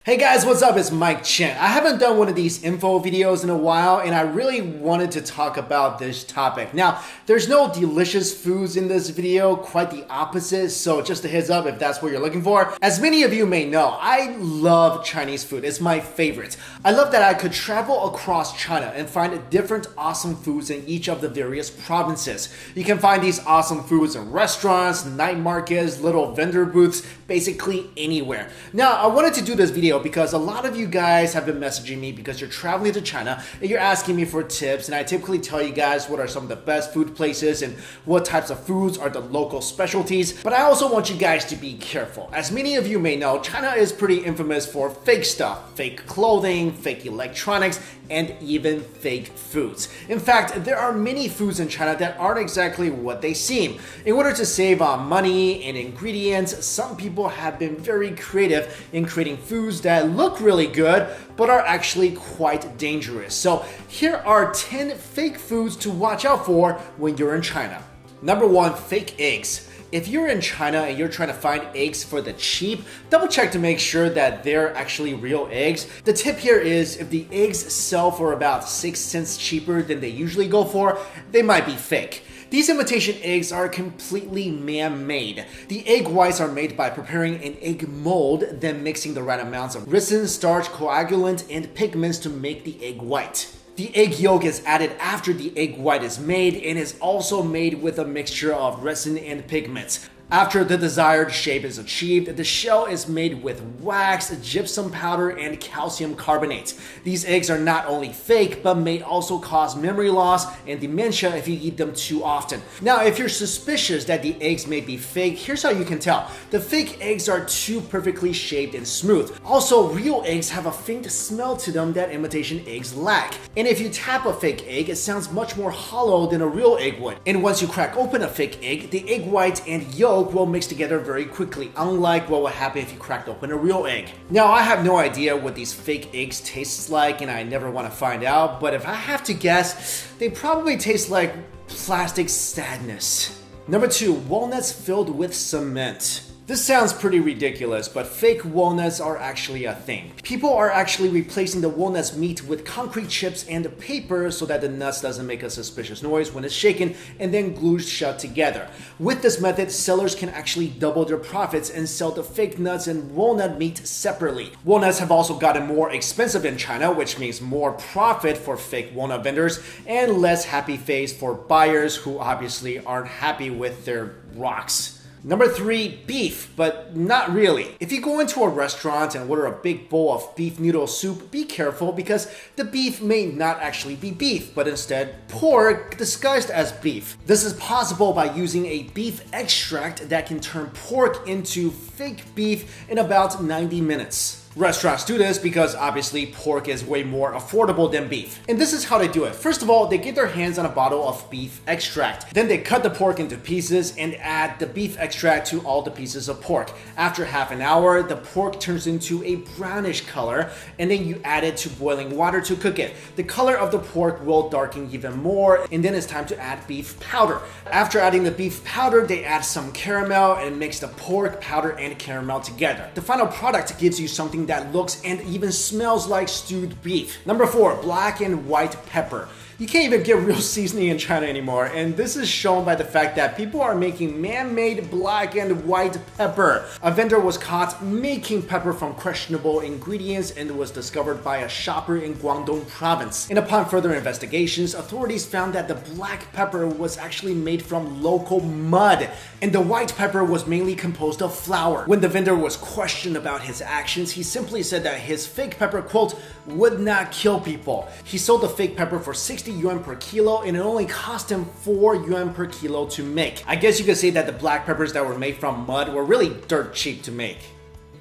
Hey guys, what's up? It's Mike Chen. I haven't done one of these info videos in a while and I really wanted to talk about this topic. Now, there's no delicious foods in this video, quite the opposite, so just a heads up if that's what you're looking for. As many of you may know, I love Chinese food. It's my favorite. I love that I could travel across China and find different awesome foods in each of the various provinces. You can find these awesome foods in restaurants, night markets, little vendor booths, basically anywhere. Now, I wanted to do this video because a lot of you guys have been messaging me because you're traveling to China and you're asking me for tips, and I typically tell you guys what are some of the best food places and what types of foods are the local specialties. But I also want you guys to be careful. As many of you may know, China is pretty infamous for fake stuff, fake clothing, fake electronics, and even fake foods. In fact, there are many foods in China that aren't exactly what they seem. In order to save on money and ingredients, some people have been very creative in creating foods that look really good but are actually quite dangerous. So here are 10 fake foods to watch out for when you're in China. Number 1, fake eggs. If you're in China and you're trying to find eggs for the cheap, double check to make sure that they're actually real eggs. The tip here is if the eggs sell for about 6 cents cheaper than they usually go for, they might be fake. These imitation eggs are completely man-made. The egg whites are made by preparing an egg mold, then mixing the right amounts of resin, starch, coagulant, and pigments to make the egg white. The egg yolk is added after the egg white is made and is also made with a mixture of resin and pigments. After the desired shape is achieved, the shell is made with wax, gypsum powder, and calcium carbonate. These eggs are not only fake, but may also cause memory loss and dementia if you eat them too often. Now, if you're suspicious that the eggs may be fake, here's how you can tell. The fake eggs are too perfectly shaped and smooth. Also, real eggs have a faint smell to them that imitation eggs lack. And if you tap a fake egg, it sounds much more hollow than a real egg would. And once you crack open a fake egg, the egg white and yolk will mix together very quickly, unlike what would happen if you cracked open a real egg. Now, I have no idea what these fake eggs taste like, and I never want to find out, but if I have to guess, they probably taste like plastic sadness. Number 2, walnuts filled with cement. This sounds pretty ridiculous, but fake walnuts are actually a thing. People are actually replacing the walnut's meat with concrete chips and paper so that the nuts doesn't make a suspicious noise when it's shaken and then glued shut together. With this method, sellers can actually double their profits and sell the fake nuts and walnut meat separately. Walnuts have also gotten more expensive in China, which means more profit for fake walnut vendors and less happy face for buyers who obviously aren't happy with their rocks. Number 3, beef, but not really. If you go into a restaurant and order a big bowl of beef noodle soup, be careful because the beef may not actually be beef, but instead pork disguised as beef. This is possible by using a beef extract that can turn pork into fake beef in about 90 minutes. Restaurants do this because obviously pork is way more affordable than beef. And this is how they do it. First of all, they get their hands on a bottle of beef extract. Then they cut the pork into pieces and add the beef extract to all the pieces of pork. After half an hour, the pork turns into a brownish color, and then you add it to boiling water to cook it. The color of the pork will darken even more, and then it's time to add beef powder. After adding the beef powder, they add some caramel and mix the pork, powder, and caramel together. The final product gives you something that looks and even smells like stewed beef. Number 4, black and white pepper. You can't even get real seasoning in China anymore, and this is shown by the fact that people are making man-made black and white pepper. A vendor was caught making pepper from questionable ingredients and was discovered by a shopper in Guangdong province. And upon further investigations, authorities found that the black pepper was actually made from local mud, and the white pepper was mainly composed of flour. When the vendor was questioned about his actions, he simply said that his fake pepper, quote, would not kill people. He sold the fake pepper for 60 yuan per kilo, and it only cost him 4 yuan per kilo to make. I guess you could say that the black peppers that were made from mud were really dirt cheap to make.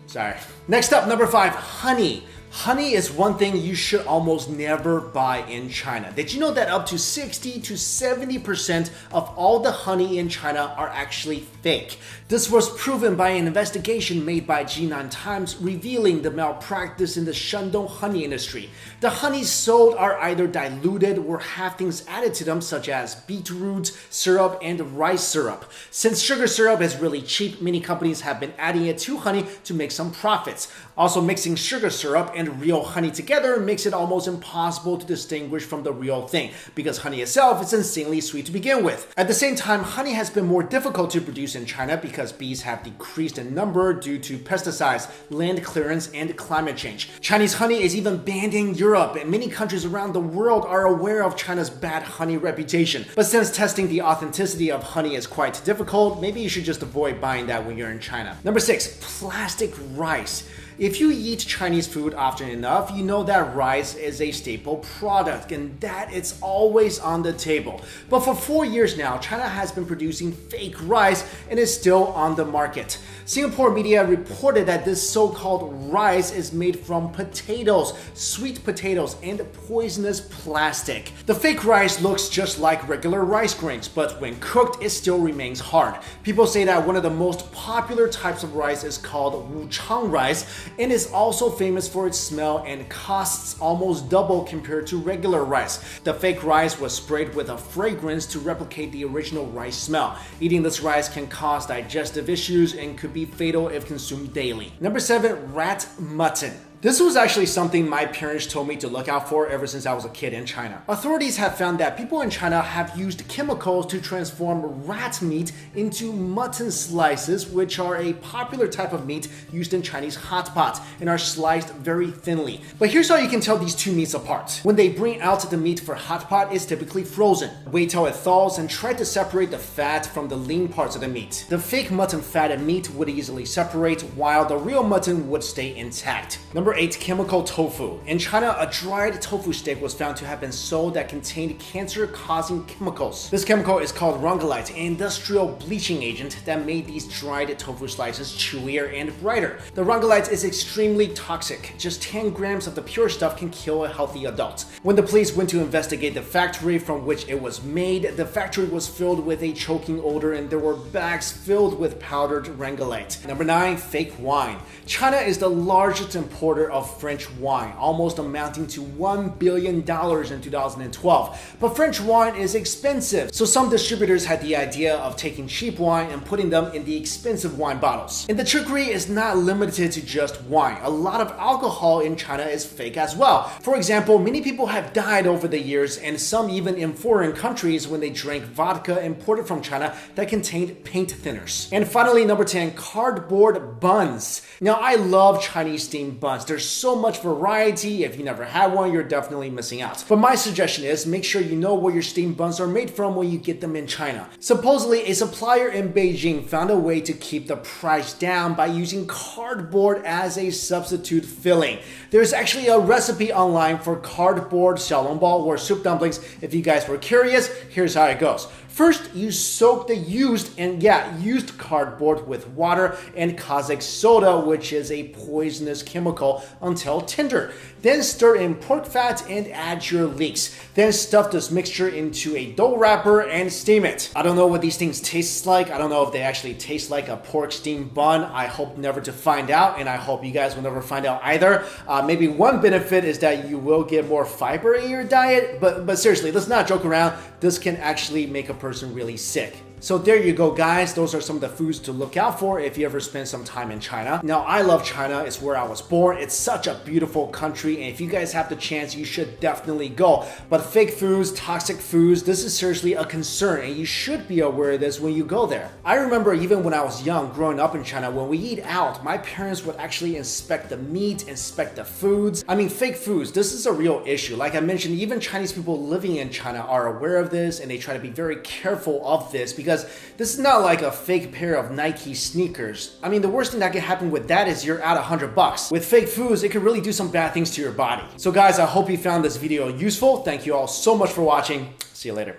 Sorry. Next up, number 5, honey. Honey is one thing you should almost never buy in China. Did you know that up to 60 to 70% of all the honey in China are actually fake? This was proven by an investigation made by Jinan Times revealing the malpractice in the Shandong honey industry. The honeys sold are either diluted or have things added to them such as beetroot syrup and rice syrup. Since sugar syrup is really cheap, many companies have been adding it to honey to make some profits. Also, mixing sugar syrup and real honey together makes it almost impossible to distinguish from the real thing because honey itself is insanely sweet to begin with. At the same time, honey has been more difficult to produce in China because bees have decreased in number due to pesticides, land clearance, and climate change. Chinese honey is even banned in Europe, and many countries around the world are aware of China's bad honey reputation. But since testing the authenticity of honey is quite difficult, maybe you should just avoid buying that when you're in China. Number 6, plastic rice. If you eat Chinese food often enough, you know that rice is a staple product and that it's always on the table. But for 4 years now, China has been producing fake rice and is still on the market. Singapore media reported that this so-called rice is made from potatoes, sweet potatoes, and poisonous plastic. The fake rice looks just like regular rice grains, but when cooked, it still remains hard. People say that one of the most popular types of rice is called wuchang rice, and is also famous for its smell and costs almost double compared to regular rice. The fake rice was sprayed with a fragrance to replicate the original rice smell. Eating this rice can cause digestive issues and could be fatal if consumed daily. Number 7, rat mutton. This was actually something my parents told me to look out for ever since I was a kid in China. Authorities have found that people in China have used chemicals to transform rat meat into mutton slices, which are a popular type of meat used in Chinese hot pot and are sliced very thinly. But here's how you can tell these two meats apart. When they bring out the meat for hot pot, it's typically frozen. Wait till it thaws and try to separate the fat from the lean parts of the meat. The fake mutton fat and meat would easily separate, while the real mutton would stay intact. Number 8, chemical tofu. In China, a dried tofu stick was found to have been sold that contained cancer-causing chemicals. This chemical is called rongolite, an industrial bleaching agent that made these dried tofu slices chewier and brighter. The rongolite is extremely toxic. Just 10 grams of the pure stuff can kill a healthy adult. When the police went to investigate the factory from which it was made, the factory was filled with a choking odor and there were bags filled with powdered rongolite. Number 9, fake wine. China is the largest importer of French wine, almost amounting to $1 billion in 2012. But French wine is expensive, so some distributors had the idea of taking cheap wine and putting them in the expensive wine bottles. And the trickery is not limited to just wine. A lot of alcohol in China is fake as well. For example, many people have died over the years, and some even in foreign countries when they drank vodka imported from China that contained paint thinners. And finally, number 10, cardboard buns. Now, I love Chinese steamed buns. There's so much variety. If you never had one, you're definitely missing out. But my suggestion is make sure you know where your steamed buns are made from when you get them in China. Supposedly, a supplier in Beijing found a way to keep the price down by using cardboard as a substitute filling. There's actually a recipe online for cardboard xiaolongbao or soup dumplings. If you guys were curious, here's how it goes. First, you soak the used cardboard with water and caustic soda, which is a poisonous chemical, until tender. Then stir in pork fat and add your leeks. Then stuff this mixture into a dough wrapper and steam it. I don't know what these things taste like. I don't know if they actually taste like a pork steamed bun. I hope never to find out, and I hope you guys will never find out either. Maybe one benefit is that you will get more fiber in your diet, but seriously, let's not joke around. This can actually make a person really sick. So there you go, guys. Those are some of the foods to look out for if you ever spend some time in China. Now, I love China. It's where I was born. It's such a beautiful country, and if you guys have the chance, you should definitely go. But fake foods, toxic foods, this is seriously a concern, and you should be aware of this when you go there. I remember even when I was young, growing up in China, when we eat out, my parents would actually inspect the meat, inspect the foods. I mean, fake foods, this is a real issue. Like I mentioned, even Chinese people living in China are aware of this, and they try to be very careful of this because this is not like a fake pair of Nike sneakers. I mean, the worst thing that can happen with that is you're out $100. With fake foods, it could really do some bad things to your body. So guys, I hope you found this video useful. Thank you all so much for watching. See you later.